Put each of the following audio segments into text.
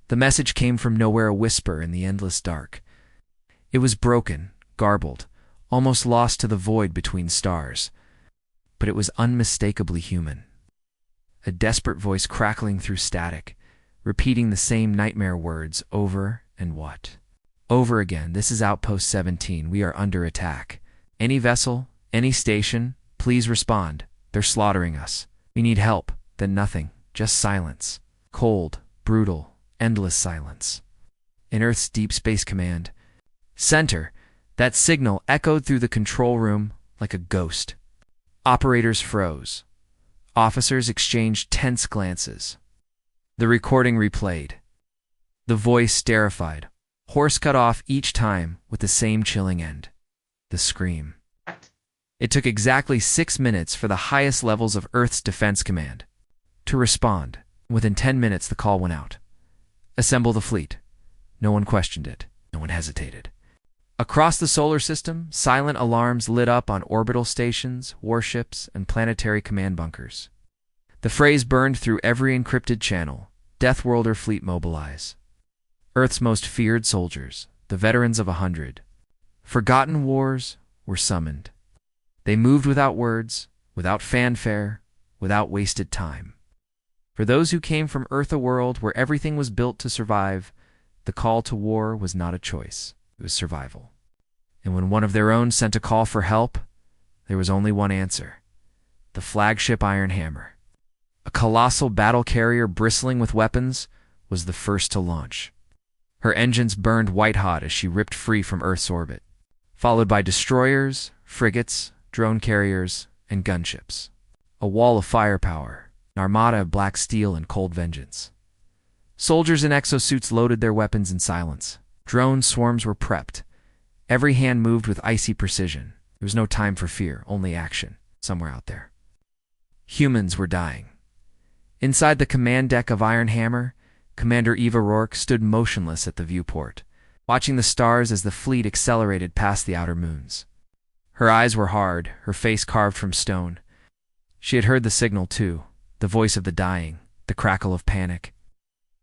The message came from nowhere, a whisper in the endless dark. It was broken, garbled, almost lost to the void between stars. But it was unmistakably human. A desperate voice crackling through static, repeating the same nightmare words over and over again. This is Outpost 17. We are under attack. Any vessel, any station, please respond. They're slaughtering us. We need help. Then nothing. Just silence. Cold, brutal, endless silence. In Earth's Deep Space Command Center, that signal echoed through the control room like a ghost. Operators froze. Officers exchanged tense glances. The recording replayed. The voice terrified, hoarse, cut off each time with the same chilling end. The scream. It took exactly 6 minutes for the highest levels of Earth's Defense Command to respond. Within 10 minutes, the call went out. Assemble the fleet. No one questioned it. No one hesitated. Across the solar system, silent alarms lit up on orbital stations, warships, and planetary command bunkers. The phrase burned through every encrypted channel: Death Worlder fleet mobilize. Earth's most feared soldiers, the veterans of 100 forgotten wars, were summoned. They moved without words, without fanfare, without wasted time. For those who came from Earth, a world where everything was built to survive, the call to war was not a choice. It was survival. And when one of their own sent a call for help, there was only one answer: the flagship Iron Hammer. A colossal battle carrier bristling with weapons was the first to launch. Her engines burned white-hot as she ripped free from Earth's orbit, followed by destroyers, frigates, drone carriers, and gunships. A wall of firepower, an armada of black steel and cold vengeance. Soldiers in exosuits loaded their weapons in silence. Drone swarms were prepped. Every hand moved with icy precision. There was no time for fear, only action, somewhere out there. Humans were dying. Inside the command deck of Iron Hammer, Commander Eva Rourke stood motionless at the viewport, watching the stars as the fleet accelerated past the outer moons. Her eyes were hard, her face carved from stone. She had heard the signal too, the voice of the dying, the crackle of panic.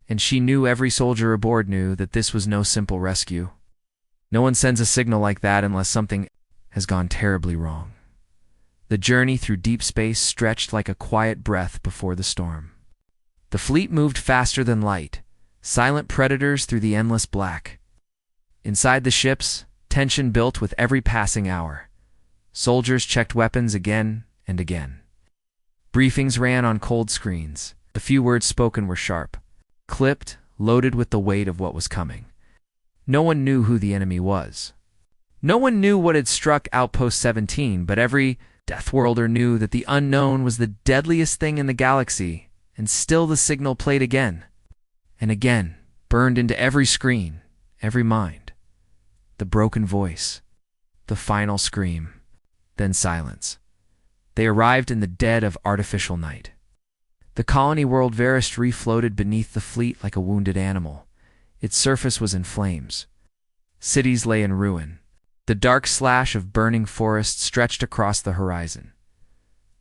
And she knew, every soldier aboard knew, that this was no simple rescue. No one sends a signal like that unless something has gone terribly wrong. The journey through deep space stretched like a quiet breath before the storm. The fleet moved faster than light, silent predators through the endless black. Inside the ships, tension built with every passing hour. Soldiers checked weapons again and again. Briefings ran on cold screens. The few words spoken were sharp, clipped, loaded with the weight of what was coming. No one knew who the enemy was. No one knew what had struck Outpost 17, but every Death Worlder knew that the unknown was the deadliest thing in the galaxy, and still the signal played again and again, burned into every screen, every mind. The broken voice, the final scream, then silence. They arrived in the dead of artificial night. The colony world Verist floated beneath the fleet like a wounded animal. Its surface was in flames. Cities lay in ruin. The dark slash of burning forests stretched across the horizon.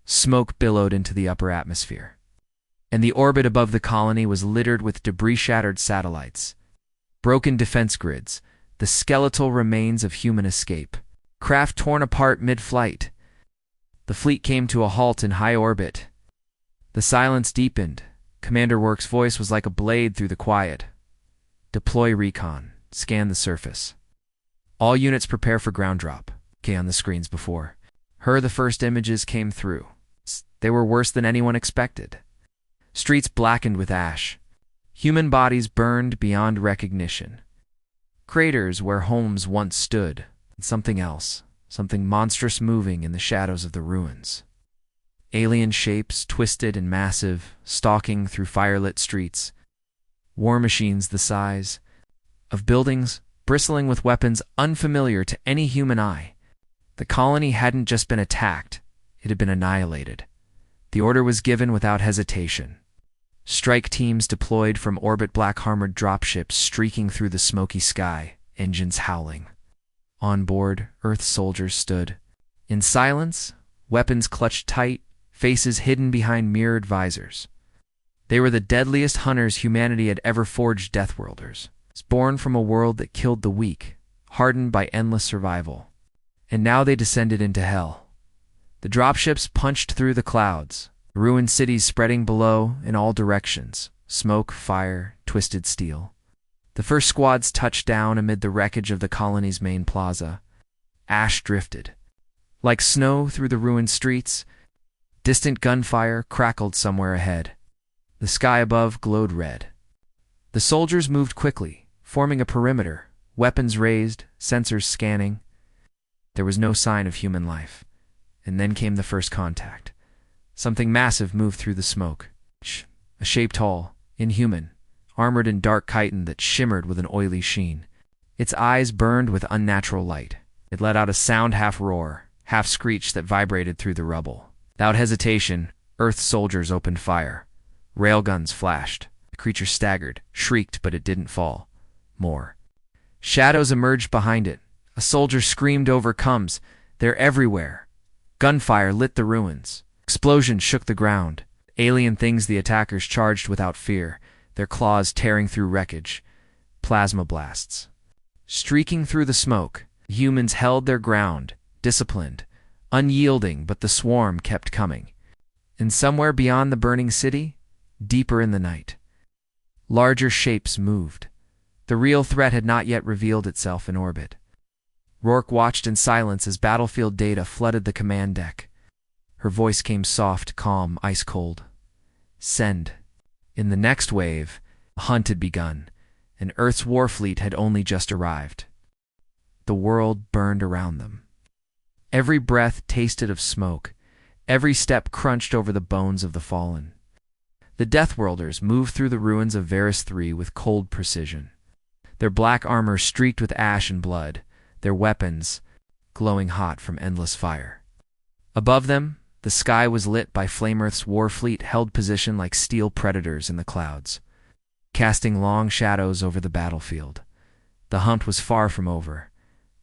Smoke billowed into the upper atmosphere. And the orbit above the colony was littered with debris-shattered satellites, broken defense grids, the skeletal remains of human escape, craft torn apart mid-flight. The fleet came to a halt in high orbit. The silence deepened. Commander Rourke's voice was like a blade through the quiet. Deploy recon. Scan the surface. All units prepare for ground drop. Okay, on the screens before her, the first images came through. They were worse than anyone expected. Streets blackened with ash. Human bodies burned beyond recognition. Craters where homes once stood. And something else, something monstrous moving in the shadows of the ruins. Alien shapes, twisted and massive, stalking through firelit streets. War machines the size of buildings, bristling with weapons unfamiliar to any human eye. The colony hadn't just been attacked, it had been annihilated. The order was given without hesitation. Strike teams deployed from orbit, black armored dropships streaking through the smoky sky, engines howling. On board, Earth soldiers stood. In silence, weapons clutched tight, faces hidden behind mirrored visors. They were the deadliest hunters humanity had ever forged, Deathworlders, born from a world that killed the weak, hardened by endless survival. And now they descended into hell. The dropships punched through the clouds, ruined cities spreading below in all directions, smoke, fire, twisted steel. The first squads touched down amid the wreckage of the colony's main plaza. Ash drifted. Like snow through the ruined streets, distant gunfire crackled somewhere ahead. The sky above glowed red. The soldiers moved quickly, forming a perimeter, weapons raised, sensors scanning. There was no sign of human life. And then came the first contact. Something massive moved through the smoke. A shape tall, inhuman, armored in dark chitin that shimmered with an oily sheen. Its eyes burned with unnatural light. It let out a sound half roar, half screech that vibrated through the rubble. Without hesitation, Earth's soldiers opened fire. Railguns flashed. The creature staggered, shrieked, but it didn't fall. More. Shadows emerged behind it. A soldier screamed over comes. They're everywhere. Gunfire lit the ruins. Explosions shook the ground. Alien things the attackers charged without fear, their claws tearing through wreckage. Plasma blasts. Streaking through the smoke, humans held their ground, disciplined, unyielding, but the swarm kept coming. And somewhere beyond the burning city, deeper in the night, larger shapes moved. The real threat had not yet revealed itself in orbit. Rourke watched in silence as battlefield data flooded the command deck. Her voice came soft, calm, ice-cold. Send. In the next wave, a hunt had begun, and Earth's war fleet had only just arrived. The world burned around them. Every breath tasted of smoke. Every step crunched over the bones of the fallen. The Deathworlders moved through the ruins of Varus III with cold precision. Their black armor streaked with ash and blood, their weapons glowing hot from endless fire. Above them, the sky was lit by Flame Earth's war fleet held position like steel predators in the clouds, casting long shadows over the battlefield. The hunt was far from over.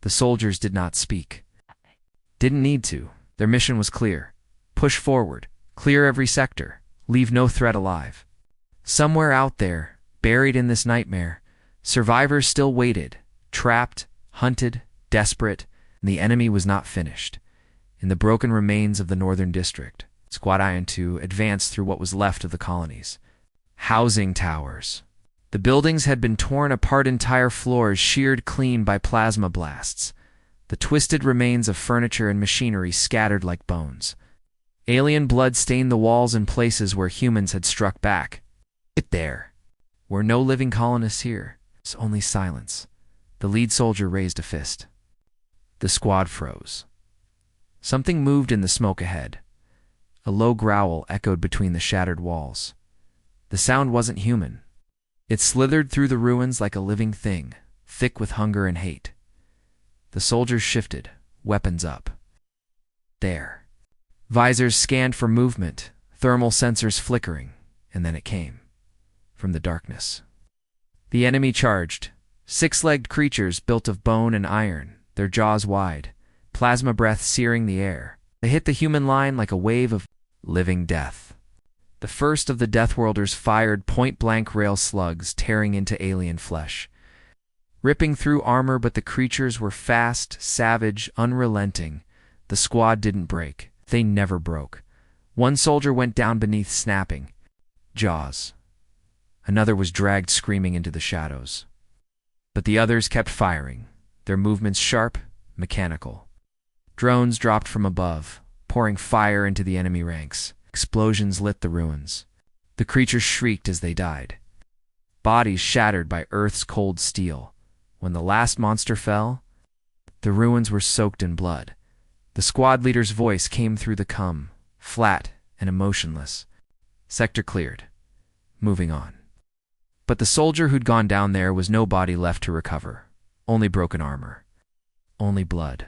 The soldiers did not speak. Didn't need to. Their mission was clear. Push forward, clear every sector, leave no threat alive. Somewhere out there, buried in this nightmare, survivors still waited, trapped, hunted, desperate, and the enemy was not finished. In the broken remains of the Northern District, Squad Ion 2 advanced through what was left of the colonies. Housing towers. The buildings had been torn apart, entire floors sheared clean by plasma blasts. The twisted remains of furniture and machinery scattered like bones. Alien blood stained the walls in places where humans had struck back. There were no living colonists here. It's only silence. The lead soldier raised a fist. The squad froze. Something moved in the smoke ahead. A low growl echoed between the shattered walls. The sound wasn't human. It slithered through the ruins like a living thing, thick with hunger and hate. The soldiers shifted, weapons up. There. Visors scanned for movement, thermal sensors flickering, and then it came. From the darkness. The enemy charged. Six-legged creatures built of bone and iron, their jaws wide, plasma breath searing the air. They hit the human line like a wave of living death. The first of the Deathworlders fired point-blank rail slugs tearing into alien flesh, ripping through armor, but the creatures were fast, savage, unrelenting. The squad didn't break. They never broke. One soldier went down beneath snapping jaws. Another was dragged screaming into the shadows. But the others kept firing, their movements sharp, mechanical. Drones dropped from above, pouring fire into the enemy ranks. Explosions lit the ruins. The creatures shrieked as they died. Bodies shattered by Earth's cold steel. When the last monster fell, the ruins were soaked in blood. The squad leader's voice came through the cum, flat and emotionless. Sector cleared. Moving on. But the soldier who'd gone down there was no body left to recover. Only broken armor. Only blood.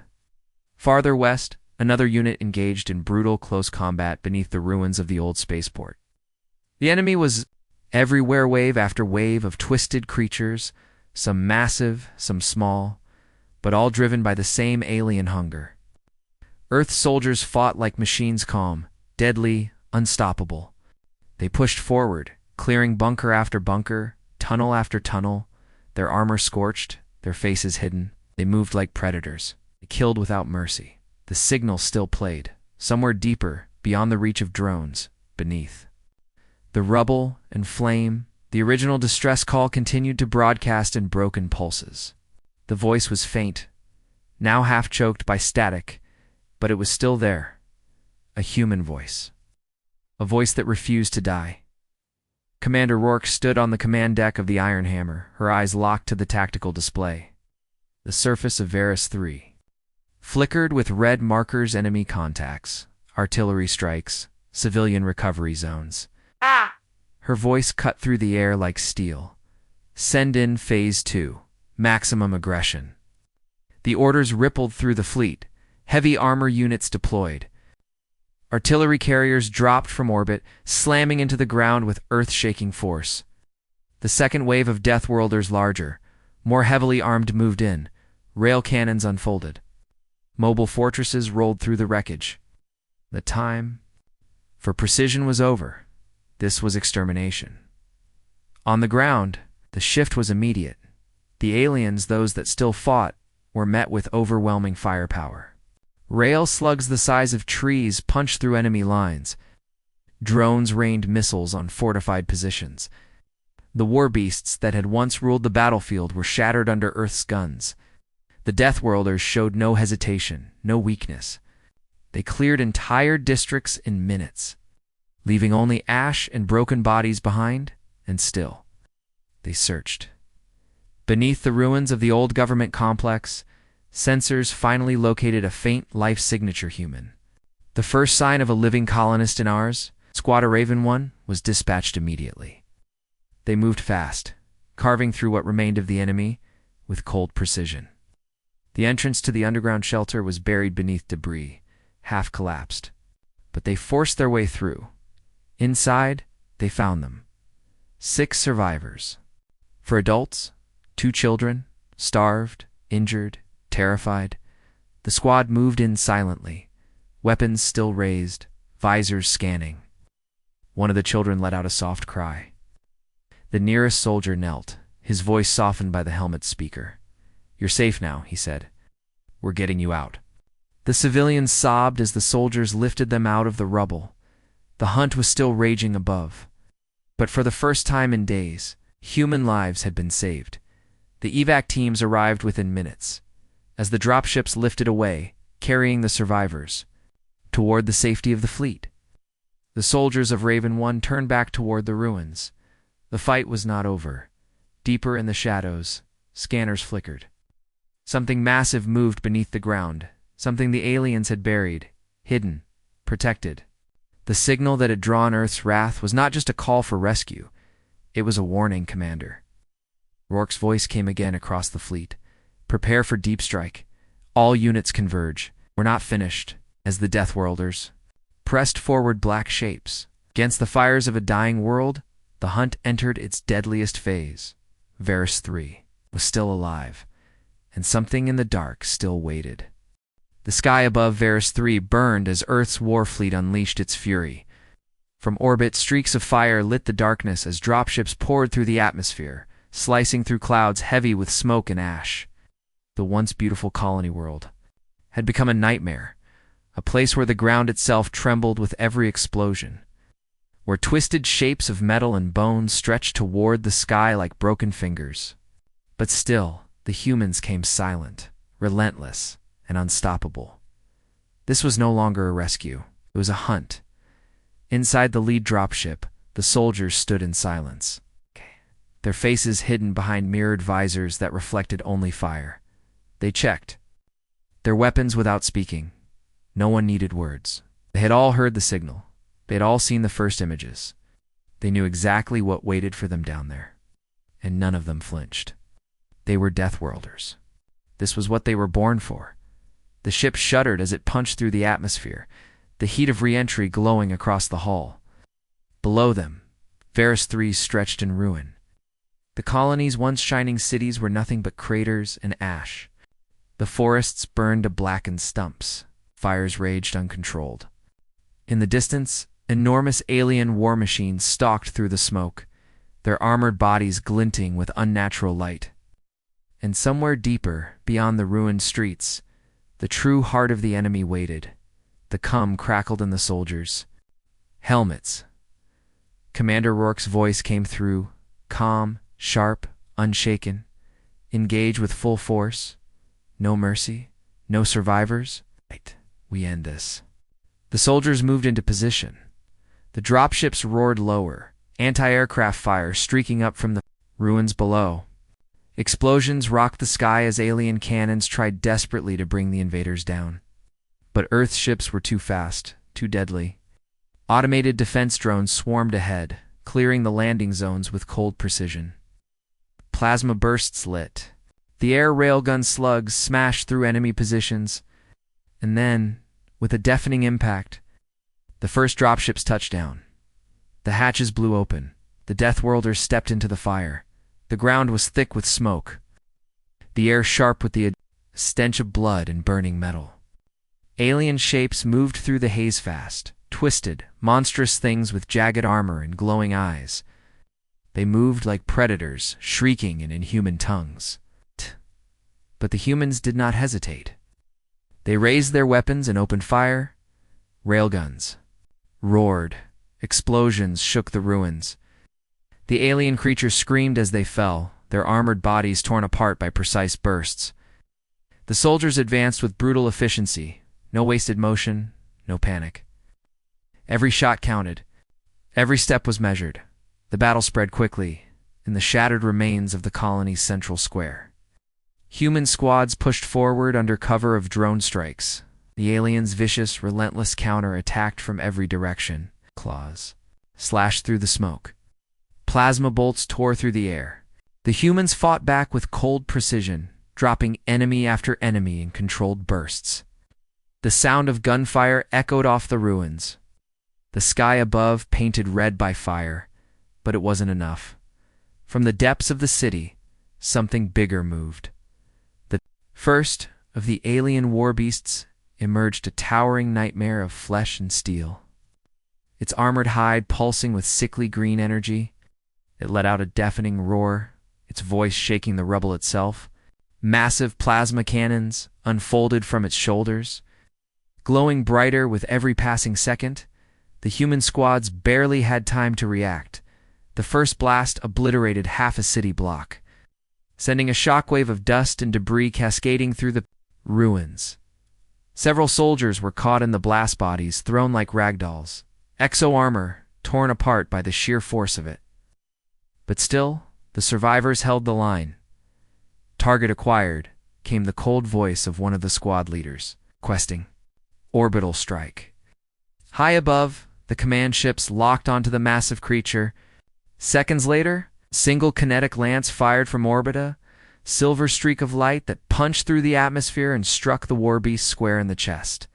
Farther west, another unit engaged in brutal close combat beneath the ruins of the old spaceport. The enemy was everywhere, wave after wave of twisted creatures, some massive, some small, but all driven by the same alien hunger. Earth's soldiers fought like machines, calm, deadly, unstoppable. They pushed forward, clearing bunker after bunker, tunnel after tunnel, their armor scorched, their faces hidden. They moved like predators. They killed without mercy. The signal still played, somewhere deeper, beyond the reach of drones, beneath. The rubble and flame, the original distress call continued to broadcast in broken pulses. The voice was faint, now half-choked by static, but it was still there. A human voice. A voice that refused to die. Commander Rourke stood on the command deck of the Iron Hammer, her eyes locked to the tactical display. The surface of Varus 3 flickered with red markers, enemy contacts, artillery strikes, civilian recovery zones. Ah! Her voice cut through the air like steel. Send in Phase 2. Maximum aggression. The orders rippled through the fleet. Heavy armor units deployed. Artillery carriers dropped from orbit, slamming into the ground with earth-shaking force. The second wave of Death Worlders, larger, more heavily armed, moved in. Rail cannons unfolded. Mobile fortresses rolled through the wreckage. The time for precision was over. This was extermination. On the ground, the shift was immediate. The aliens, those that still fought, were met with overwhelming firepower. Rail slugs the size of trees punched through enemy lines. Drones rained missiles on fortified positions. The war beasts that had once ruled the battlefield were shattered under Earth's guns. The Death Worlders showed no hesitation, no weakness. They cleared entire districts in minutes, leaving only ash and broken bodies behind, and still, they searched. Beneath the ruins of the old government complex, sensors finally located a faint life signature human. The first sign of a living colonist in ours, Squadron Raven 1, was dispatched immediately. They moved fast, carving through what remained of the enemy with cold precision. The entrance to the underground shelter was buried beneath debris, half collapsed. But they forced their way through. Inside, they found them. 6 survivors. For adults, 2 children, starved, injured, terrified. The squad moved in silently, weapons still raised, visors scanning. One of the children let out a soft cry. The nearest soldier knelt, his voice softened by the helmet speaker. "You're safe now," he said. "We're getting you out." The civilians sobbed as the soldiers lifted them out of the rubble. The hunt was still raging above. But for the first time in days, human lives had been saved. The evac teams arrived within minutes, as the dropships lifted away, carrying the survivors, toward the safety of the fleet. The soldiers of Raven 1 turned back toward the ruins. The fight was not over. Deeper in the shadows, scanners flickered. Something massive moved beneath the ground, something the aliens had buried, hidden, protected. The signal that had drawn Earth's wrath was not just a call for rescue. It was a warning, Commander. Rourke's voice came again across the fleet. "Prepare for deep strike. All units converge. We're not finished," as the Death Worlders pressed forward black shapes. Against the fires of a dying world, the hunt entered its deadliest phase. Varus 3 was still alive, and something in the dark still waited. The sky above Varus 3 burned as Earth's war fleet unleashed its fury. From orbit, streaks of fire lit the darkness as dropships poured through the atmosphere, slicing through clouds heavy with smoke and ash. The once beautiful colony world had become a nightmare, a place where the ground itself trembled with every explosion, where twisted shapes of metal and bone stretched toward the sky like broken fingers. But still, the humans came silent, relentless, and unstoppable. This was no longer a rescue. It was a hunt. Inside the lead dropship, the soldiers stood in silence, their faces hidden behind mirrored visors that reflected only fire. They checked their weapons without speaking. No one needed words. They had all heard the signal. They had all seen the first images. They knew exactly what waited for them down there. And none of them flinched. They were Death Worlders. This was what they were born for. The ship shuddered as it punched through the atmosphere, the heat of re-entry glowing across the hull. Below them, Varus 3 stretched in ruin. The colony's once shining cities were nothing but craters and ash. The forests burned to blackened stumps. Fires raged uncontrolled. In the distance, Enormous alien war machines stalked through the smoke, their armored bodies glinting with unnatural light. And somewhere deeper, beyond the ruined streets, the true heart of the enemy waited. The cum crackled in the soldiers. Helmets. Commander Rourke's voice came through, calm, sharp, unshaken. Engage with full force. No mercy. No survivors. Right. We end this. The soldiers moved into position. The dropships roared lower, anti-aircraft fire streaking up from the ruins below. Explosions rocked the sky as alien cannons tried desperately to bring the invaders down. But Earth's ships were too fast, too deadly. Automated defense drones swarmed ahead, clearing the landing zones with cold precision. Plasma bursts lit. The air railgun slugs smashed through enemy positions. And then, with a deafening impact, the first dropships touched down. The hatches blew open. The Death Worlders stepped into the fire. The ground was thick with smoke. The air sharp with the stench of blood and burning metal. Alien shapes moved through the haze fast, twisted, monstrous things with jagged armor and glowing eyes. They moved like predators, shrieking in inhuman tongues. But the humans did not hesitate. They raised their weapons and opened fire. Railguns roared. Explosions shook the ruins. The alien creatures screamed as they fell, their armored bodies torn apart by precise bursts. The soldiers advanced with brutal efficiency. No wasted motion, no panic. Every shot counted. Every step was measured. The battle spread quickly, in the shattered remains of the colony's central square. Human squads pushed forward under cover of drone strikes. The aliens' vicious, relentless counter attacked from every direction. Claws slashed through the smoke. Plasma bolts tore through the air. The humans fought back with cold precision, dropping enemy after enemy in controlled bursts. The sound of gunfire echoed off the ruins. The sky above painted red by fire, but it wasn't enough. From the depths of the city, something bigger moved. The first of the alien war beasts emerged, a towering nightmare of flesh and steel. Its armored hide pulsing with sickly green energy. It let out a deafening roar, its voice shaking the rubble itself. Massive plasma cannons unfolded from its shoulders. Glowing brighter with every passing second, the human squads barely had time to react. The first blast obliterated half a city block, sending a shockwave of dust and debris cascading through the ruins. Several soldiers were caught in the blast bodies, thrown like ragdolls, exo-armor torn apart by the sheer force of it. But still, the survivors held the line. Target acquired, came the cold voice of one of the squad leaders, questing. Orbital strike. High above, the command ships locked onto the massive creature. Seconds later, single kinetic lance fired from orbita, silver streak of light that punched through the atmosphere and struck the war beast square in the chest.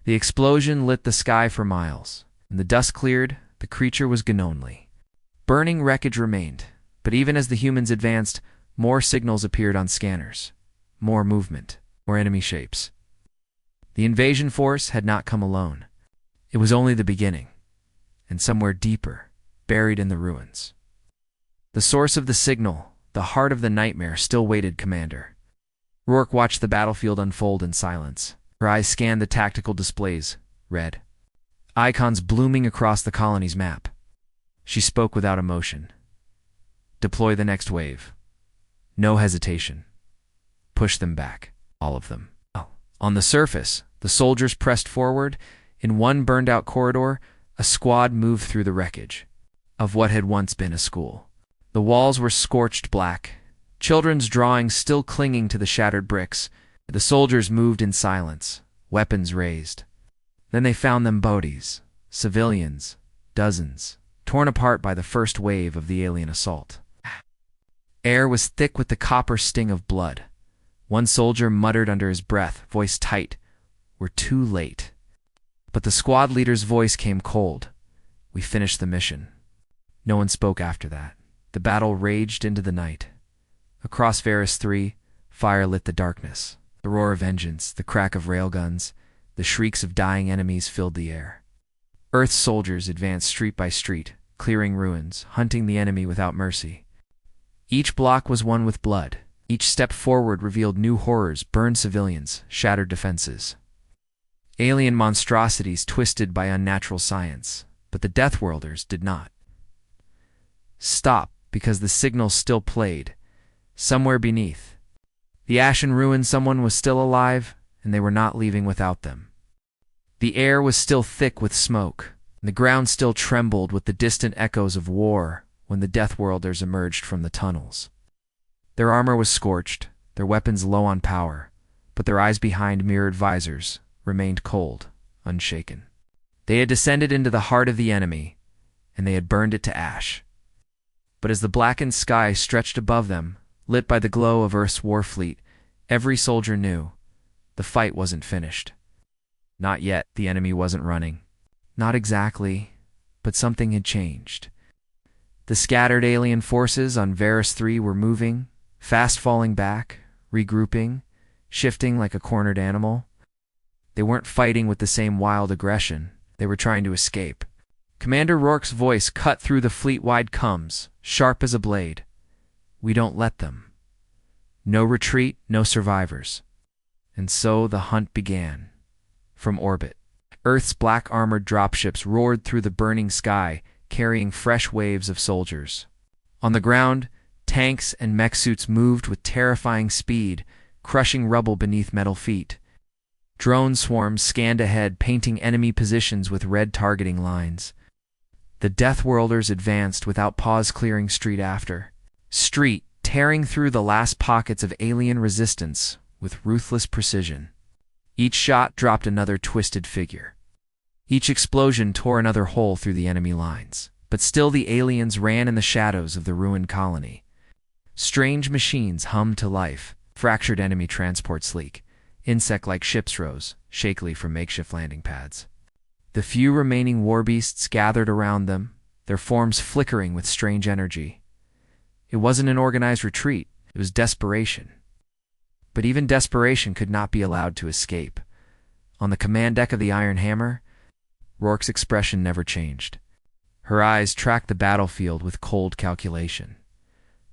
The explosion lit the sky for miles. When the dust cleared, the creature was gone only. Burning wreckage remained, but even as the humans advanced, more signals appeared on scanners. More movement, more enemy shapes. The invasion force had not come alone. It was only the beginning, and somewhere deeper, buried in the ruins. The source of the signal, the heart of the nightmare, still waited, Commander. Rourke watched the battlefield unfold in silence. Her eyes scanned the tactical displays, red icons blooming across the colony's map. She spoke without emotion. Deploy the next wave. No hesitation. Push them back. All of them. On the surface, the soldiers pressed forward. In one burned-out corridor, a squad moved through the wreckage of what had once been a school. The walls were scorched black, children's drawings still clinging to the shattered bricks. The soldiers moved in silence, weapons raised. Then they found them bodies, civilians, dozens, torn apart by the first wave of the alien assault. Air was thick with the copper sting of blood. One soldier muttered under his breath, voice tight, "We're too late." But the squad leader's voice came cold. "We finished the mission." No one spoke after that. The battle raged into the night. Across Varus 3, fire lit the darkness. The roar of engines, the crack of railguns, the shrieks of dying enemies filled the air. Earth's soldiers advanced street by street, clearing ruins, hunting the enemy without mercy. Each block was won with blood. Each step forward revealed new horrors, burned civilians, shattered defenses. Alien monstrosities twisted by unnatural science, but the Deathworlders did not stop because the signal still played. Somewhere beneath the ashen ruin, someone was still alive, and they were not leaving without them. The air was still thick with smoke, and the ground still trembled with the distant echoes of war when the Deathworlders emerged from the tunnels. Their armor was scorched, their weapons low on power, but their eyes behind mirrored visors remained cold, unshaken. They had descended into the heart of the enemy, and they had burned it to ash. But as the blackened sky stretched above them, lit by the glow of Earth's war fleet, every soldier knew the fight wasn't finished. Not yet. The enemy wasn't running. Not exactly, but something had changed. The scattered alien forces on Varus 3 were moving, fast falling back, regrouping, shifting like a cornered animal. They weren't fighting with the same wild aggression. They were trying to escape. Commander Rourke's voice cut through the fleet-wide comms, sharp as a blade. We don't let them. No retreat, no survivors. And so the hunt began. From orbit, Earth's black-armored dropships roared through the burning sky, carrying fresh waves of soldiers. On the ground, tanks and mech suits moved with terrifying speed, crushing rubble beneath metal feet. Drone swarms scanned ahead, painting enemy positions with red targeting lines. The Deathworlders advanced without pause, clearing street after street, tearing through the last pockets of alien resistance with ruthless precision. Each shot dropped another twisted figure. Each explosion tore another hole through the enemy lines. But still the aliens ran in the shadows of the ruined colony. Strange machines hummed to life, fractured enemy transports leak. Insect-like ships rose, shakily from makeshift landing pads. The few remaining war beasts gathered around them, their forms flickering with strange energy. It wasn't an organized retreat, it was desperation. But even desperation could not be allowed to escape. On the command deck of the Iron Hammer, Rourke's expression never changed. Her eyes tracked the battlefield with cold calculation.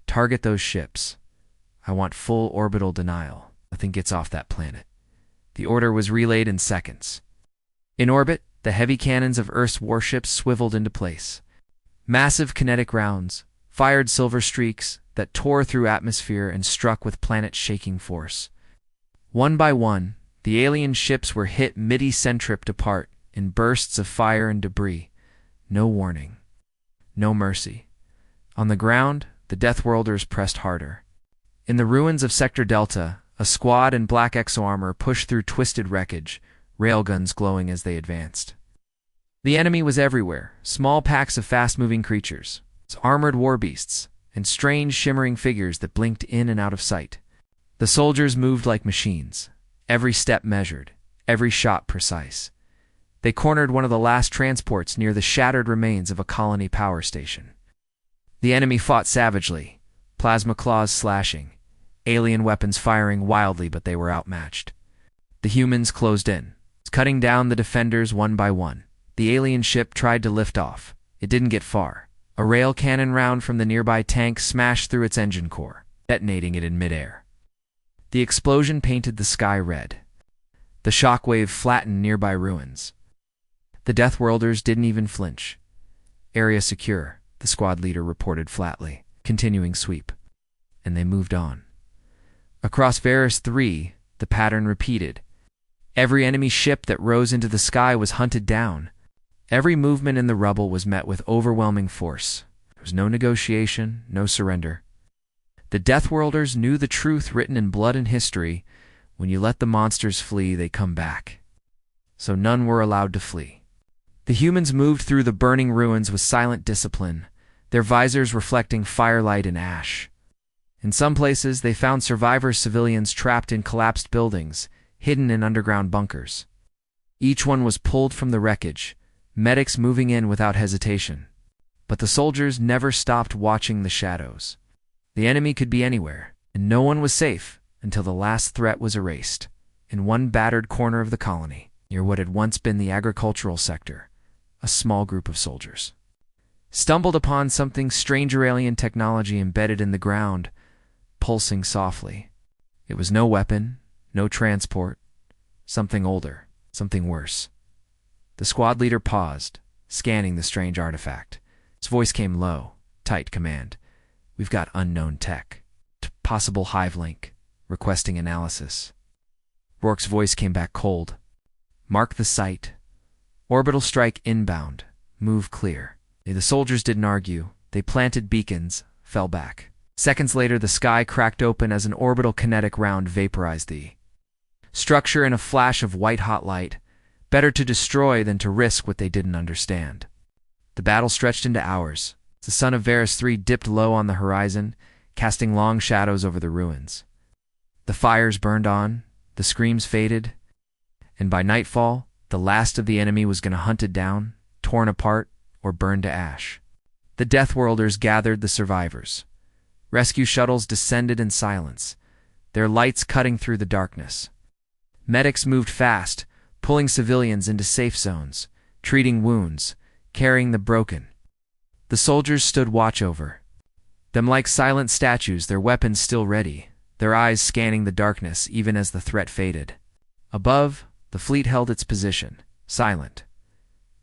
Target those ships. I want full orbital denial. Nothing gets off that planet. The order was relayed in seconds. In orbit, the heavy cannons of Earth's warships swiveled into place. Massive kinetic rounds fired silver streaks that tore through atmosphere and struck with planet-shaking force. One by one, the alien ships were hit mid-centript apart in bursts of fire and debris. No warning. No mercy. On the ground, the Deathworlders pressed harder. In the ruins of Sector Delta, a squad in black exo-armor pushed through twisted wreckage, railguns glowing as they advanced. The enemy was everywhere, small packs of fast-moving creatures, armored war beasts, and strange shimmering figures that blinked in and out of sight. The soldiers moved like machines, every step measured, every shot precise. They cornered one of the last transports near the shattered remains of a colony power station. The enemy fought savagely, plasma claws slashing, alien weapons firing wildly, but they were outmatched. The humans closed in, cutting down the defenders one by one. The alien ship tried to lift off. It didn't get far. A rail cannon round from the nearby tank smashed through its engine core, detonating it in midair. The explosion painted the sky red. The shockwave flattened nearby ruins. The Deathworlders didn't even flinch. Area secure, the squad leader reported flatly, continuing sweep. And they moved on. Across Varus 3, the pattern repeated. Every enemy ship that rose into the sky was hunted down. Every movement in the rubble was met with overwhelming force. There was no negotiation, no surrender. The Deathworlders knew the truth written in blood and history. When you let the monsters flee, they come back. So none were allowed to flee. The humans moved through the burning ruins with silent discipline, their visors reflecting firelight and ash. In some places, they found survivor civilians trapped in collapsed buildings, hidden in underground bunkers. Each one was pulled from the wreckage, medics moving in without hesitation. But the soldiers never stopped watching the shadows. The enemy could be anywhere, and no one was safe until the last threat was erased. In one battered corner of the colony, near what had once been the agricultural sector, a small group of soldiers stumbled upon something stranger alien technology embedded in the ground, pulsing softly. It was no weapon, no transport, something older, something worse. The squad leader paused, scanning the strange artifact. His voice came low, tight command. "We've got unknown tech. Possible hive link. Requesting analysis." Rourke's voice came back cold. "Mark the site. Orbital strike inbound. Move clear." The soldiers didn't argue. They planted beacons, fell back. Seconds later, the sky cracked open as an orbital kinetic round vaporized the structure in a flash of white-hot light. Better to destroy than to risk what they didn't understand. The battle stretched into hours. The sun of Varus III dipped low on the horizon, casting long shadows over the ruins. The fires burned on, the screams faded, and by nightfall, the last of the enemy was going to hunt it down, torn apart, or burned to ash. The Deathworlders gathered the survivors. Rescue shuttles descended in silence, their lights cutting through the darkness. Medics moved fast, pulling civilians into safe zones, treating wounds, carrying the broken. The soldiers stood watch over them like silent statues, their weapons still ready, their eyes scanning the darkness even as the threat faded. Above, the fleet held its position, silent.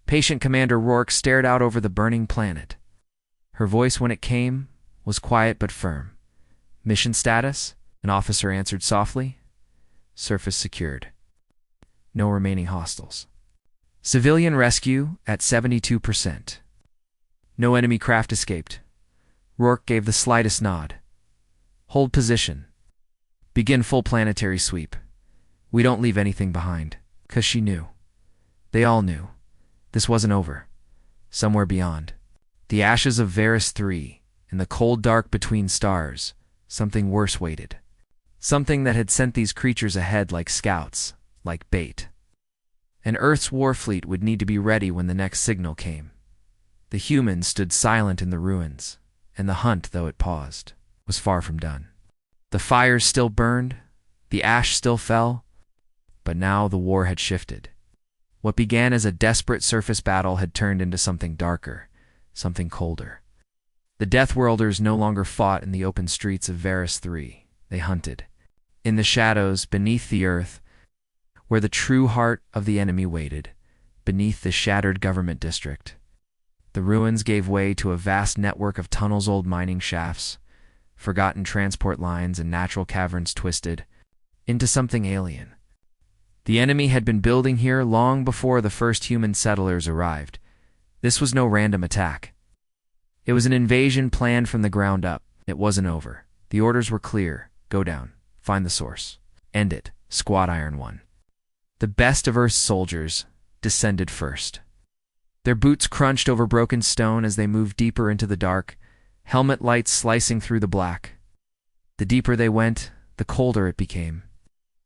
Patient Commander Rourke stared out over the burning planet. Her voice, when it came, was quiet but firm. "Mission status?" An officer answered softly. "Surface secured. No remaining hostiles. Civilian rescue at 72%. No enemy craft escaped." Rourke gave the slightest nod. "Hold position. Begin full planetary sweep. We don't leave anything behind." 'Cause she knew. They all knew. This wasn't over. Somewhere beyond, the ashes of Varus III, in the cold dark between stars, something worse waited. Something that had sent these creatures ahead like scouts, like bait. And Earth's war fleet would need to be ready when the next signal came. The humans stood silent in the ruins, and the hunt, though it paused, was far from done. The fires still burned, the ash still fell, but now the war had shifted. What began as a desperate surface battle had turned into something darker, something colder. The Deathworlders no longer fought in the open streets of Varus III. They hunted. In the shadows, beneath the earth, where the true heart of the enemy waited, beneath the shattered government district. The ruins gave way to a vast network of tunnels, old mining shafts, forgotten transport lines, and natural caverns twisted into something alien. The enemy had been building here long before the first human settlers arrived. This was no random attack. It was an invasion planned from the ground up. It wasn't over. The orders were clear. Go down. Find the source. End it. Squad Iron 1. The best of Earth's soldiers descended first. Their boots crunched over broken stone as they moved deeper into the dark, helmet lights slicing through the black. The deeper they went, the colder it became.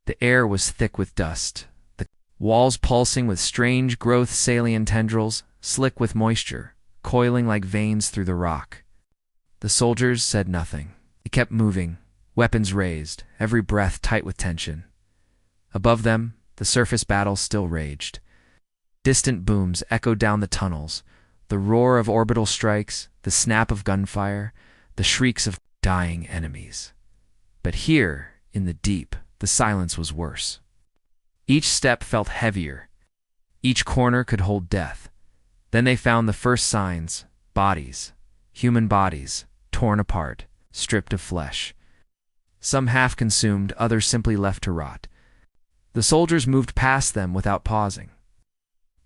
The air was thick with dust, the walls pulsing with strange growth salient tendrils, slick with moisture, coiling like veins through the rock. The soldiers said nothing. They kept moving, weapons raised, every breath tight with tension. Above them, the surface battle still raged. Distant booms echoed down the tunnels, the roar of orbital strikes, the snap of gunfire, the shrieks of dying enemies. But here, in the deep, the silence was worse. Each step felt heavier. Each corner could hold death. Then they found the first signs, bodies, human bodies, torn apart, stripped of flesh. Some half-consumed, others simply left to rot. The soldiers moved past them without pausing.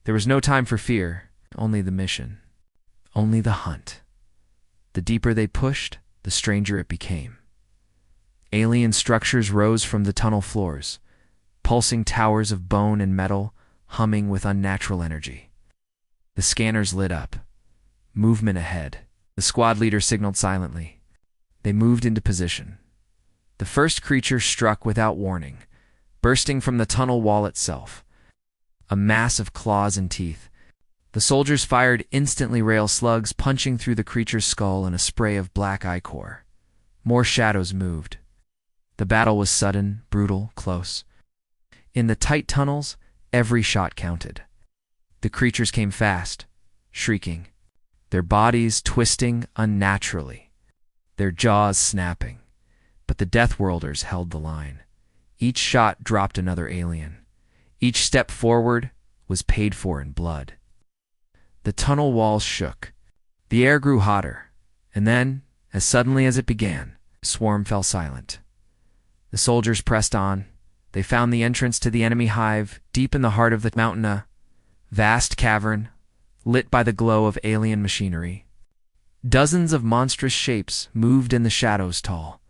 There was no time for fear, only the mission, only the hunt. The deeper they pushed, the stranger it became. Alien structures rose from the tunnel floors, pulsing towers of bone and metal, humming with unnatural energy. The scanners lit up. Movement ahead. The squad leader signaled silently. They moved into position. The first creature struck without warning, bursting from the tunnel wall itself. A mass of claws and teeth. The soldiers fired instantly, rail slugs punching through the creature's skull in a spray of black ichor. More shadows moved. The battle was sudden, brutal, close. In the tight tunnels, every shot counted. The creatures came fast, shrieking, their bodies twisting unnaturally, their jaws snapping. But the Death Worlders held the line. Each shot dropped another alien. Each step forward was paid for in blood. The tunnel walls shook. The air grew hotter. And then, as suddenly as it began, the swarm fell silent. The soldiers pressed on. They found the entrance to the enemy hive deep in the heart of the mountain, a vast cavern lit by the glow of alien machinery. Dozens of monstrous shapes moved in the shadows tall,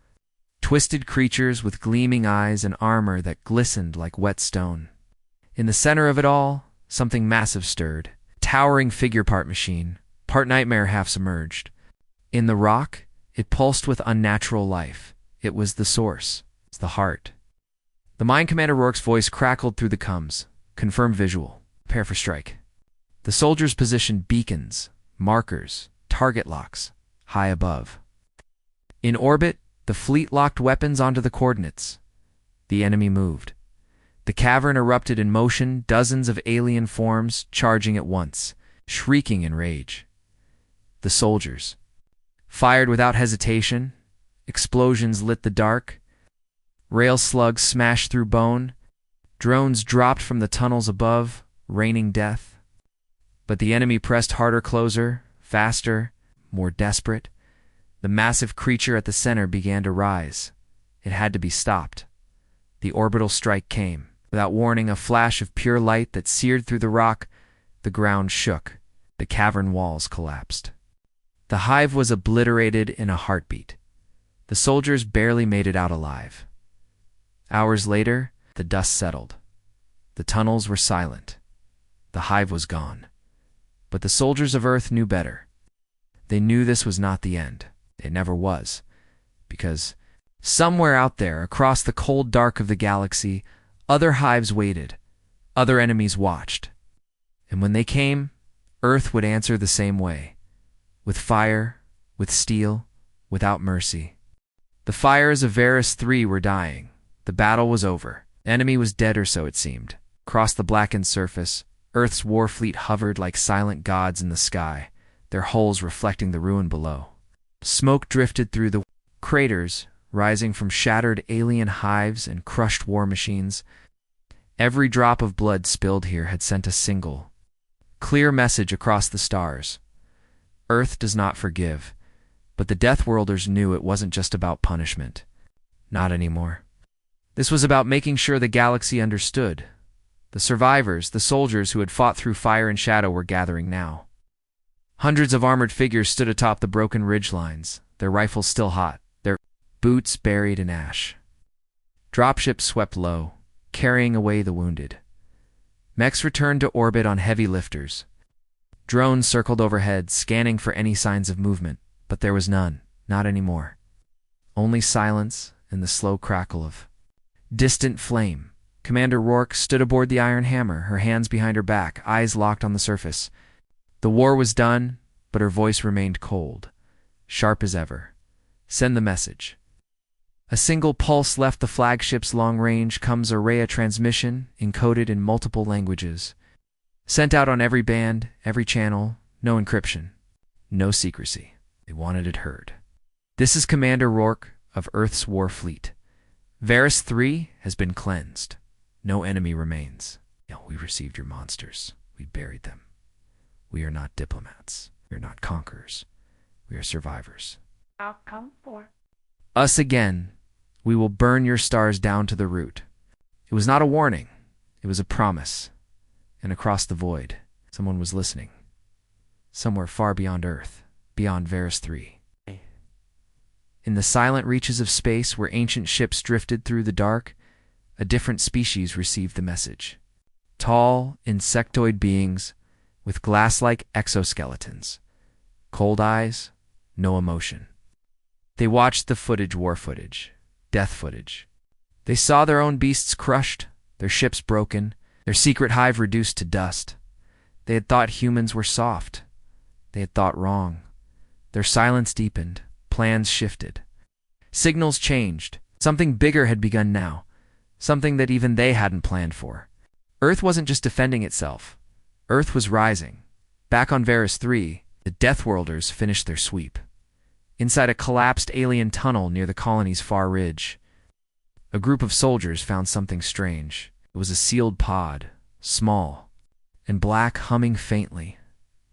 twisted creatures with gleaming eyes and armor that glistened like wet stone. In the center of it all, something massive stirred, towering figure part machine, part nightmare half submerged. In the rock, it pulsed with unnatural life. It was the source, the heart. The Mine Commander Rourke's voice crackled through the coms. Confirmed visual. Prepare for strike. The soldiers positioned beacons, markers, target locks, high above. In orbit, the fleet locked weapons onto the coordinates. The enemy moved. The cavern erupted in motion, dozens of alien forms charging at once, shrieking in rage. The soldiers fired without hesitation. Explosions lit the dark. Rail slugs smashed through bone. Drones dropped from the tunnels above, raining death. But the enemy pressed harder, closer, faster, more desperate. The massive creature at the center began to rise. It had to be stopped. The orbital strike came. Without warning, a flash of pure light that seared through the rock. The ground shook. The cavern walls collapsed. The hive was obliterated in a heartbeat. The soldiers barely made it out alive. Hours later, the dust settled. The tunnels were silent. The hive was gone. But the soldiers of Earth knew better. They knew this was not the end. It never was. Because somewhere out there, across the cold dark of the galaxy, other hives waited. Other enemies watched. And when they came, Earth would answer the same way. With fire, with steel, without mercy. The fires of Varus III were dying. The battle was over. The enemy was dead, or so it seemed. Across the blackened surface, Earth's war fleet hovered like silent gods in the sky, their hulls reflecting the ruin below. Smoke drifted through the craters, rising from shattered alien hives and crushed war machines. Every drop of blood spilled here had sent a single, clear message across the stars. Earth does not forgive, but the Death Worlders knew it wasn't just about punishment. Not anymore. This was about making sure the galaxy understood. The survivors, the soldiers who had fought through fire and shadow, were gathering now. Hundreds of armored figures stood atop the broken ridgelines, their rifles still hot, their boots buried in ash. Dropships swept low, carrying away the wounded. Mechs returned to orbit on heavy lifters. Drones circled overhead, scanning for any signs of movement, but there was none, not anymore. Only silence and the slow crackle of distant flame. Commander Rourke stood aboard the Iron Hammer, her hands behind her back, eyes locked on the surface. The war was done, but her voice remained cold, sharp as ever. Send the message. A single pulse left the flagship's long-range comes array transmission, encoded in multiple languages. Sent out on every band, every channel, no encryption, no secrecy. They wanted it heard. This is Commander Rourke of Earth's War Fleet. Varus III has been cleansed. No enemy remains. We received your monsters. We buried them. We are not diplomats. We are not conquerors. We are survivors. I'll come for us again. We will burn your stars down to the root. It was not a warning. It was a promise. And across the void, someone was listening. Somewhere far beyond Earth, beyond Varus III. In the silent reaches of space where ancient ships drifted through the dark, a different species received the message. Tall, insectoid beings with glass-like exoskeletons. Cold eyes, no emotion. They watched the footage, war footage, death footage. They saw their own beasts crushed, their ships broken, their secret hive reduced to dust. They had thought humans were soft. They had thought wrong. Their silence deepened, plans shifted. Signals changed. Something bigger had begun now. Something that even they hadn't planned for. Earth wasn't just defending itself. Earth was rising. Back on Varus 3, the Deathworlders finished their sweep. Inside a collapsed alien tunnel near the colony's far ridge, a group of soldiers found something strange. It was a sealed pod, small and black, humming faintly.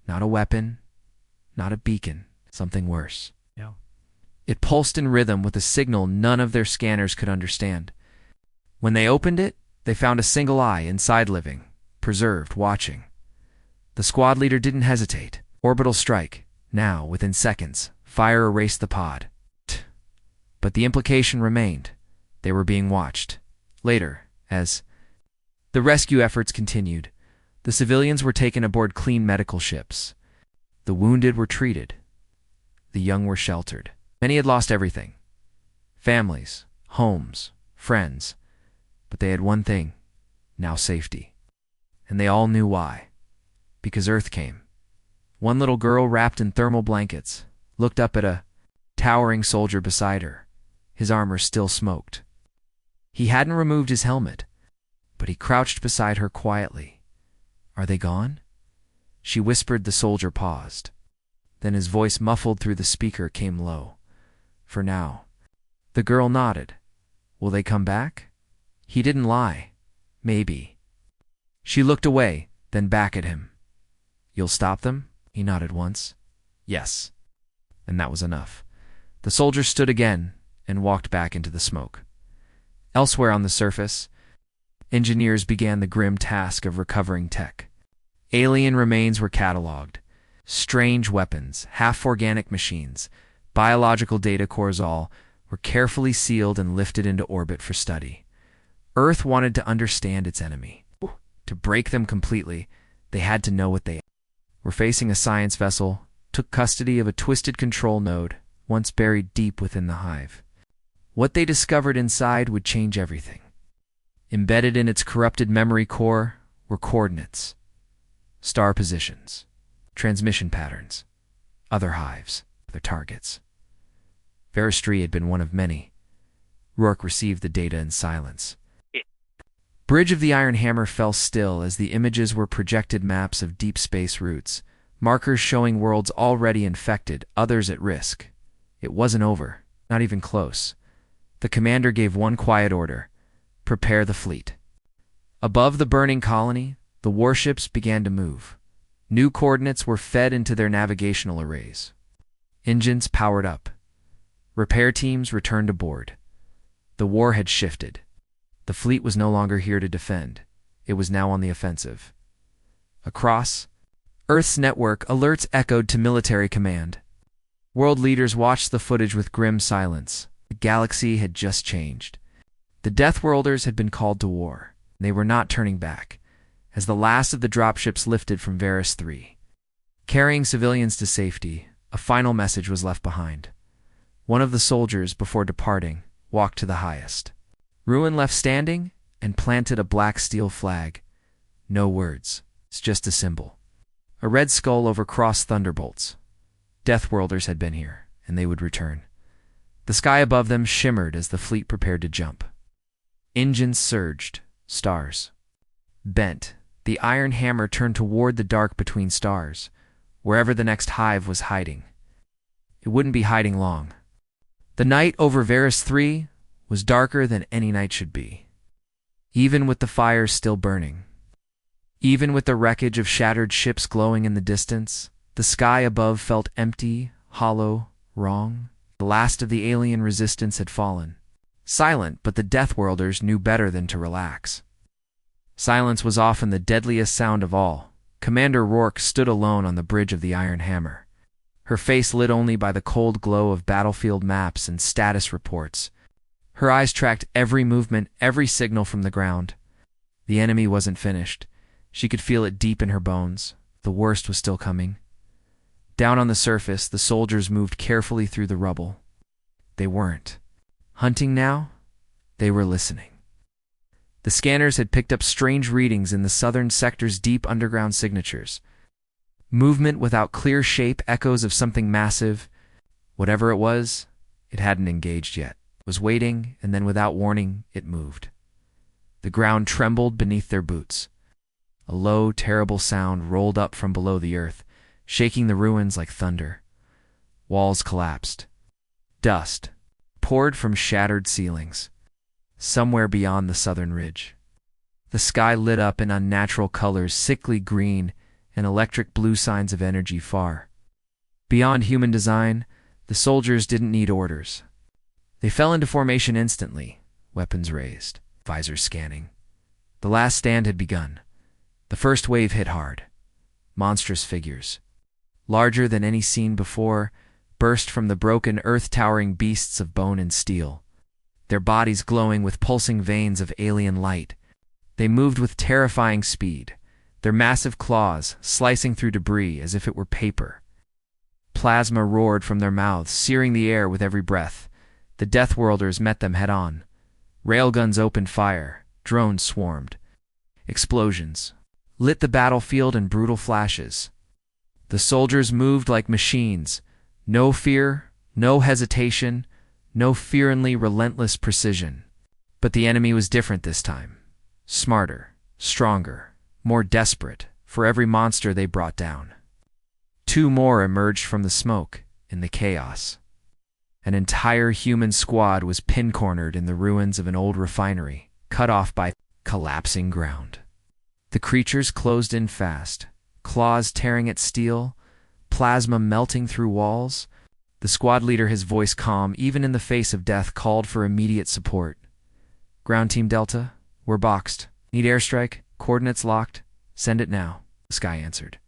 Not a weapon, not a beacon, something worse. Yeah. It pulsed in rhythm with a signal none of their scanners could understand. When they opened it, they found a single eye inside living, preserved, watching. The squad leader didn't hesitate. Orbital strike. Now, within seconds, fire erased the pod. But the implication remained. They were being watched. Later, as the rescue efforts continued, the civilians were taken aboard clean medical ships. The wounded were treated. The young were sheltered. Many had lost everything. Families, homes, friends. But they had one thing, now safety. And they all knew why. Because Earth came. One little girl, wrapped in thermal blankets, looked up at a towering soldier beside her. His armor still smoked. He hadn't removed his helmet, but he crouched beside her quietly. "Are they gone?" She whispered. The soldier paused. Then his voice, muffled through the speaker, came low. "For now." The girl nodded. "Will they come back?" He didn't lie. "Maybe." She looked away, then back at him. "You'll stop them?" He nodded once. "Yes." And that was enough. The soldier stood again and walked back into the smoke. Elsewhere on the surface, engineers began the grim task of recovering tech. Alien remains were cataloged. Strange weapons, half-organic machines, biological data cores, all were carefully sealed and lifted into orbit for study. Earth wanted to understand its enemy. To break them completely, they had to know what they were facing. A science vessel took custody of a twisted control node, once buried deep within the hive. What they discovered inside would change everything. Embedded in its corrupted memory core were coordinates, star positions, transmission patterns, other hives, other targets. Varus 3 had been one of many. Rourke received the data in silence. Bridge of the Iron Hammer fell still as the images were projected maps of deep space routes, markers showing worlds already infected, others at risk. It wasn't over, not even close. The commander gave one quiet order: prepare the fleet. Above the burning colony, the warships began to move. New coordinates were fed into their navigational arrays. Engines powered up. Repair teams returned aboard. The war had shifted. The fleet was no longer here to defend. It was now on the offensive. Across Earth's network, alerts echoed to military command. World leaders watched the footage with grim silence. The galaxy had just changed. The Deathworlders had been called to war. They were not turning back. As the last of the dropships lifted from Varus 3, carrying civilians to safety, a final message was left behind. One of the soldiers, before departing, walked to the highest ruin left standing and planted a black steel flag. No words. It's just a symbol. A red skull over crossed thunderbolts. Deathworlders had been here, and they would return. The sky above them shimmered as the fleet prepared to jump. Engines surged. Stars bent. The Iron Hammer turned toward the dark between stars, wherever the next hive was hiding. It wouldn't be hiding long. The night over Varus 3 was darker than any night should be. Even with the fires still burning, even with the wreckage of shattered ships glowing in the distance, the sky above felt empty, hollow, wrong. The last of the alien resistance had fallen. Silent, but the Deathworlders knew better than to relax. Silence was often the deadliest sound of all. Commander Rourke stood alone on the bridge of the Iron Hammer, her face lit only by the cold glow of battlefield maps and status reports. Her eyes tracked every movement, every signal from the ground. The enemy wasn't finished. She could feel it deep in her bones. The worst was still coming. Down on the surface, the soldiers moved carefully through the rubble. They weren't hunting now. They were listening. The scanners had picked up strange readings in the southern sector's deep underground signatures. Movement without clear shape, echoes of something massive. Whatever it was, it hadn't engaged yet. It was waiting, and then without warning, it moved. The ground trembled beneath their boots. A low, terrible sound rolled up from below the earth, shaking the ruins like thunder. Walls collapsed. Dust poured from shattered ceilings, somewhere beyond the southern ridge. The sky lit up in unnatural colors, sickly green and electric blue, signs of energy far. Beyond human design, the soldiers didn't need orders. They fell into formation instantly, weapons raised, visors scanning. The last stand had begun. The first wave hit hard. Monstrous figures, larger than any seen before, burst from the broken earth-towering beasts of bone and steel, their bodies glowing with pulsing veins of alien light. They moved with terrifying speed, their massive claws slicing through debris as if it were paper. Plasma roared from their mouths, searing the air with every breath. The Death Worlders met them head-on. Railguns opened fire, drones swarmed. Explosions lit the battlefield in brutal flashes. The soldiers moved like machines. No fear, no hesitation, no fearingly relentless precision. But the enemy was different this time. Smarter, stronger, more desperate for every monster they brought down. 2 more emerged from the smoke in the chaos. An entire human squad was pin-cornered in the ruins of an old refinery, cut off by collapsing ground. The creatures closed in fast, claws tearing at steel, plasma melting through walls. The squad leader, his voice calm even in the face of death, called for immediate support. "Ground Team Delta, we're boxed. Need airstrike, coordinates locked. Send it now," the sky answered.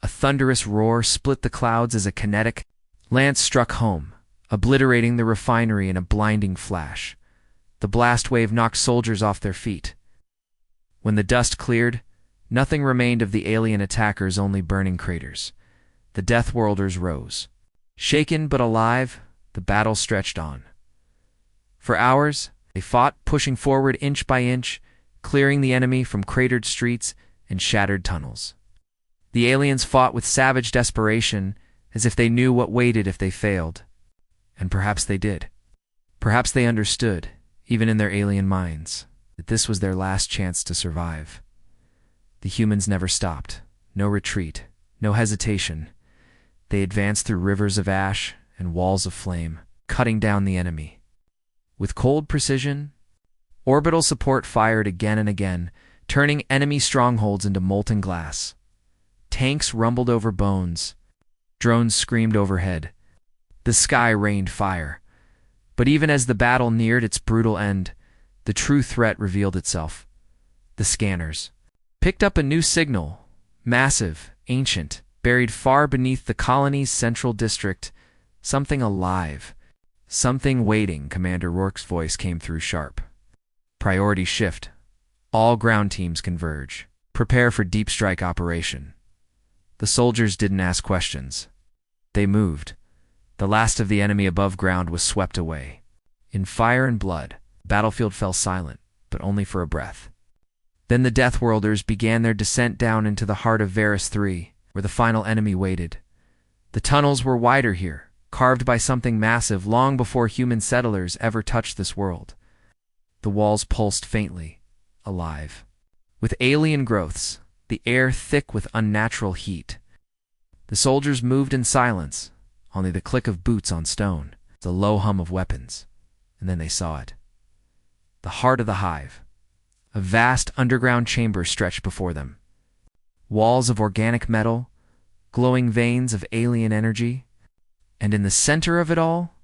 A thunderous roar split the clouds as a kinetic lance struck home, obliterating the refinery in a blinding flash. The blast wave knocked soldiers off their feet. When the dust cleared, nothing remained of the alien attackers, only burning craters. The Death Worlders rose. Shaken but alive, the battle stretched on. For hours, they fought, pushing forward inch by inch, clearing the enemy from cratered streets and shattered tunnels. The aliens fought with savage desperation, as if they knew what waited if they failed. And perhaps they did. Perhaps they understood, even in their alien minds, that this was their last chance to survive. The humans never stopped. No retreat, no hesitation. They advanced through rivers of ash and walls of flame, cutting down the enemy. With cold precision, orbital support fired again and again, turning enemy strongholds into molten glass. Tanks rumbled over bones. Drones screamed overhead. The sky rained fire. But even as the battle neared its brutal end, the true threat revealed itself. The scanners picked up a new signal, massive, ancient, buried far beneath the colony's central district. Something alive. Something waiting, Commander Rourke's voice came through sharp. Priority shift. All ground teams converge. Prepare for deep strike operation. The soldiers didn't ask questions. They moved. The last of the enemy above ground was swept away. In fire and blood, the battlefield fell silent, but only for a breath. Then the Death Worlders began their descent down into the heart of Varus III, where the final enemy waited. The tunnels were wider here, carved by something massive long before human settlers ever touched this world. The walls pulsed faintly, alive. With alien growths, the air thick with unnatural heat. The soldiers moved in silence, only the click of boots on stone, the low hum of weapons. And then they saw it. The heart of the hive. A vast underground chamber stretched before them. Walls of organic metal, glowing veins of alien energy. And in the center of it all,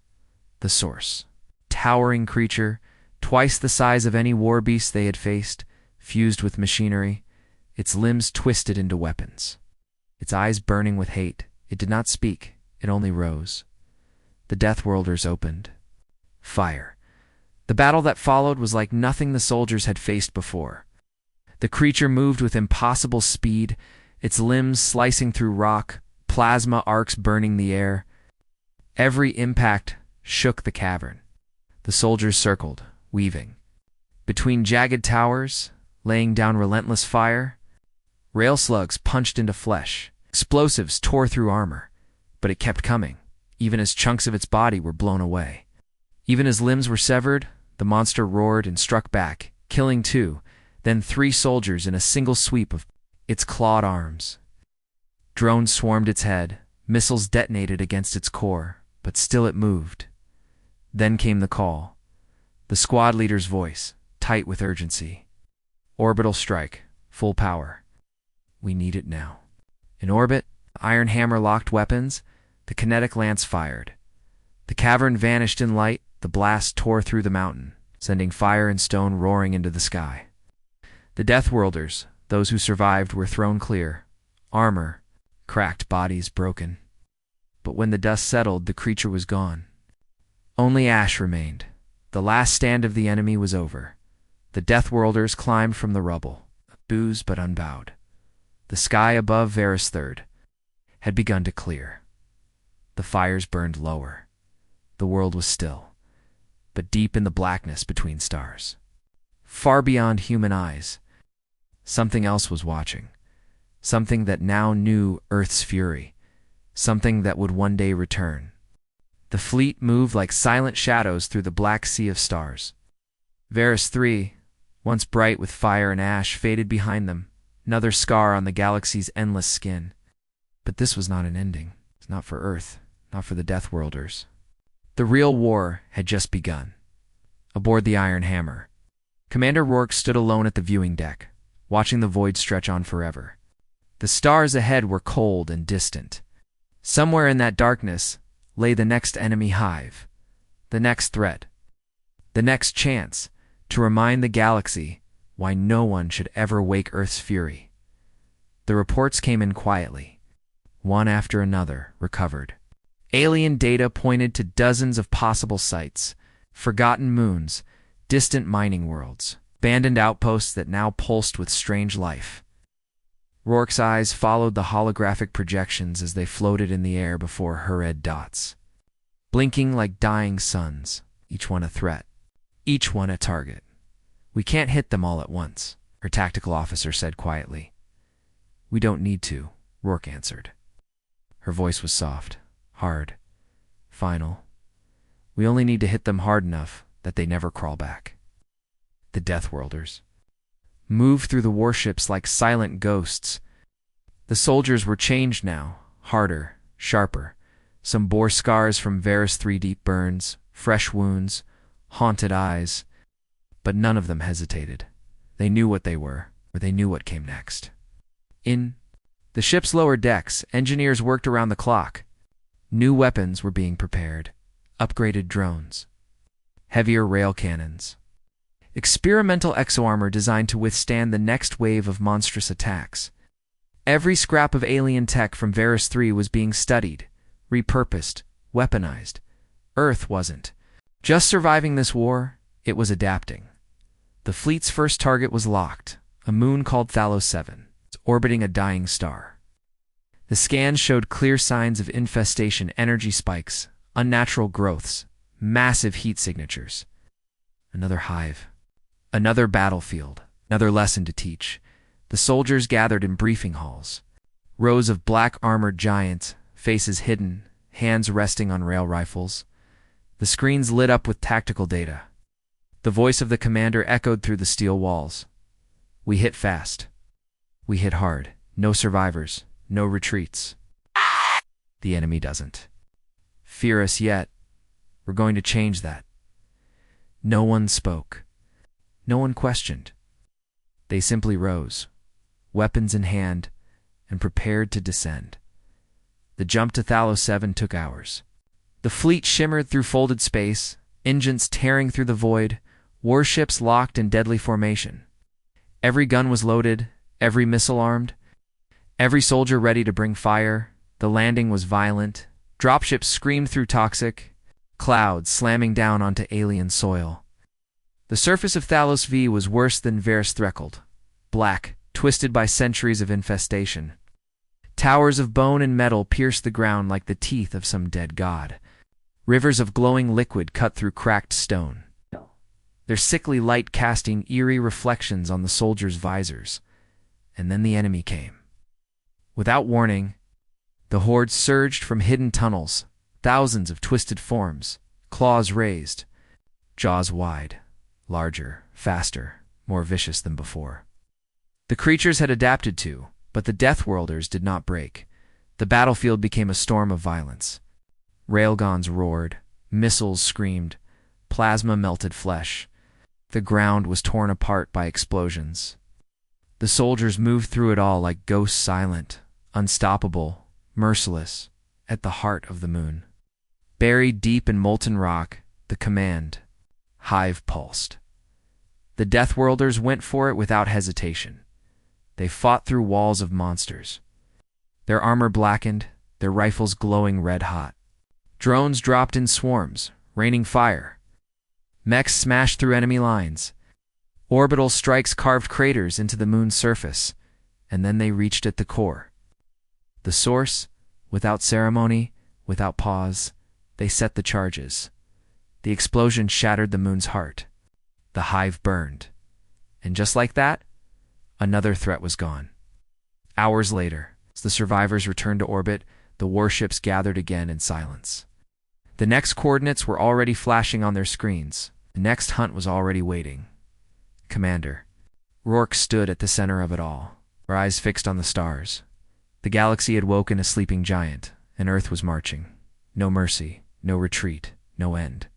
the source. Towering creature, twice the size of any war beast they had faced, fused with machinery, its limbs twisted into weapons. Its eyes burning with hate, it did not speak, it only rose. The Death Worlders opened. Fire. The battle that followed was like nothing the soldiers had faced before. The creature moved with impossible speed, its limbs slicing through rock, plasma arcs burning the air. Every impact shook the cavern. The soldiers circled, weaving. Between jagged towers, laying down relentless fire, rail slugs punched into flesh. Explosives tore through armor. But it kept coming, even as chunks of its body were blown away. Even as limbs were severed, the monster roared and struck back, killing 2, then 3 soldiers in a single sweep of its clawed arms. Drones swarmed its head, missiles detonated against its core, but still it moved. Then came the call. The squad leader's voice, tight with urgency. Orbital strike, full power. We need it now. In orbit, Iron Hammer locked weapons, the kinetic lance fired. The cavern vanished in light, the blast tore through the mountain, sending fire and stone roaring into the sky. The Death Worlders, those who survived, were thrown clear. Armor, cracked bodies broken. But when the dust settled, the creature was gone. Only ash remained. The last stand of the enemy was over. The Death Worlders climbed from the rubble, bruised but unbowed. The sky above Varus III had begun to clear. The fires burned lower. The world was still, but deep in the blackness between stars. Far beyond human eyes, something else was watching. Something that now knew Earth's fury. Something that would one day return. The fleet moved like silent shadows through the black sea of stars. Varus III, once bright with fire and ash, faded behind them, another scar on the galaxy's endless skin. But this was not an ending. It's not for Earth, not for the Death Worlders. The real war had just begun. Aboard the Iron Hammer, Commander Rourke stood alone at the viewing deck, watching the void stretch on forever. The stars ahead were cold and distant. Somewhere in that darkness lay the next enemy hive, the next threat, the next chance to remind the galaxy why no one should ever wake Earth's fury. The reports came in quietly. One after another recovered. Alien data pointed to dozens of possible sites, forgotten moons, distant mining worlds, abandoned outposts that now pulsed with strange life. Rourke's eyes followed the holographic projections as they floated in the air before her red dots, blinking like dying suns, each one a threat, each one a target. We can't hit them all at once, her tactical officer said quietly. We don't need to, Rourke answered. Her voice was soft, hard, final. We only need to hit them hard enough that they never crawl back. The Death Worlders moved through the warships like silent ghosts. The soldiers were changed now, harder, sharper. Some bore scars from Varus III deep burns, fresh wounds, haunted eyes. But none of them hesitated. They knew what they were, or they knew what came next. In the ship's lower decks, engineers worked around the clock. New weapons were being prepared, upgraded drones, heavier rail cannons, experimental exoarmor designed to withstand the next wave of monstrous attacks. Every scrap of alien tech from Varus III was being studied, repurposed, weaponized. Earth wasn't just surviving this war, it was adapting. The fleet's first target was locked, a moon called Thalos 7, orbiting a dying star. The scans showed clear signs of infestation, energy spikes, unnatural growths, massive heat signatures. Another hive. Another battlefield, another lesson to teach. The soldiers gathered in briefing halls. Rows of black-armored giants, faces hidden, hands resting on rail rifles. The screens lit up with tactical data. The voice of the commander echoed through the steel walls. We hit fast. We hit hard. No survivors. No retreats. The enemy doesn't fear us yet. We're going to change that. No one spoke. No one questioned. They simply rose, weapons in hand, and prepared to descend. The jump to Thalos 7 took hours. The fleet shimmered through folded space, engines tearing through the void, warships locked in deadly formation. Every gun was loaded, every missile armed, every soldier ready to bring fire. The landing was violent. Dropships screamed through toxic clouds, slamming down onto alien soil. The surface of Thalos V was worse than Varus Threcold, black, twisted by centuries of infestation. Towers of bone and metal pierced the ground like the teeth of some dead god. Rivers of glowing liquid cut through cracked stone, their sickly light casting eerie reflections on the soldiers' visors. And then the enemy came. Without warning, the horde surged from hidden tunnels, thousands of twisted forms, claws raised, jaws wide, larger, faster, more vicious than before. The creatures had adapted to, But the Deathworlders did not break. The battlefield became a storm of violence. Railguns roared, missiles screamed, plasma melted flesh. The ground was torn apart by explosions. The soldiers moved through it all like ghosts, silent, unstoppable, merciless, at the heart of the moon. Buried deep in molten rock, the command, Hive, pulsed. The Deathworlders went for it without hesitation. They fought through walls of monsters. Their armor blackened, their rifles glowing red-hot. Drones dropped in swarms, raining fire. Mechs smashed through enemy lines. Orbital strikes carved craters into the moon's surface, and then they reached at the core. The source, without ceremony, without pause, they set the charges. The explosion shattered the moon's heart. The hive burned. And just like that, another threat was gone. Hours later, as the survivors returned to orbit, the warships gathered again in silence. The next coordinates were already flashing on their screens. The next hunt was already waiting. Commander. Rourke stood at the center of it all, her eyes fixed on the stars. The galaxy had woken a sleeping giant, and Earth was marching. No mercy, no retreat, no end.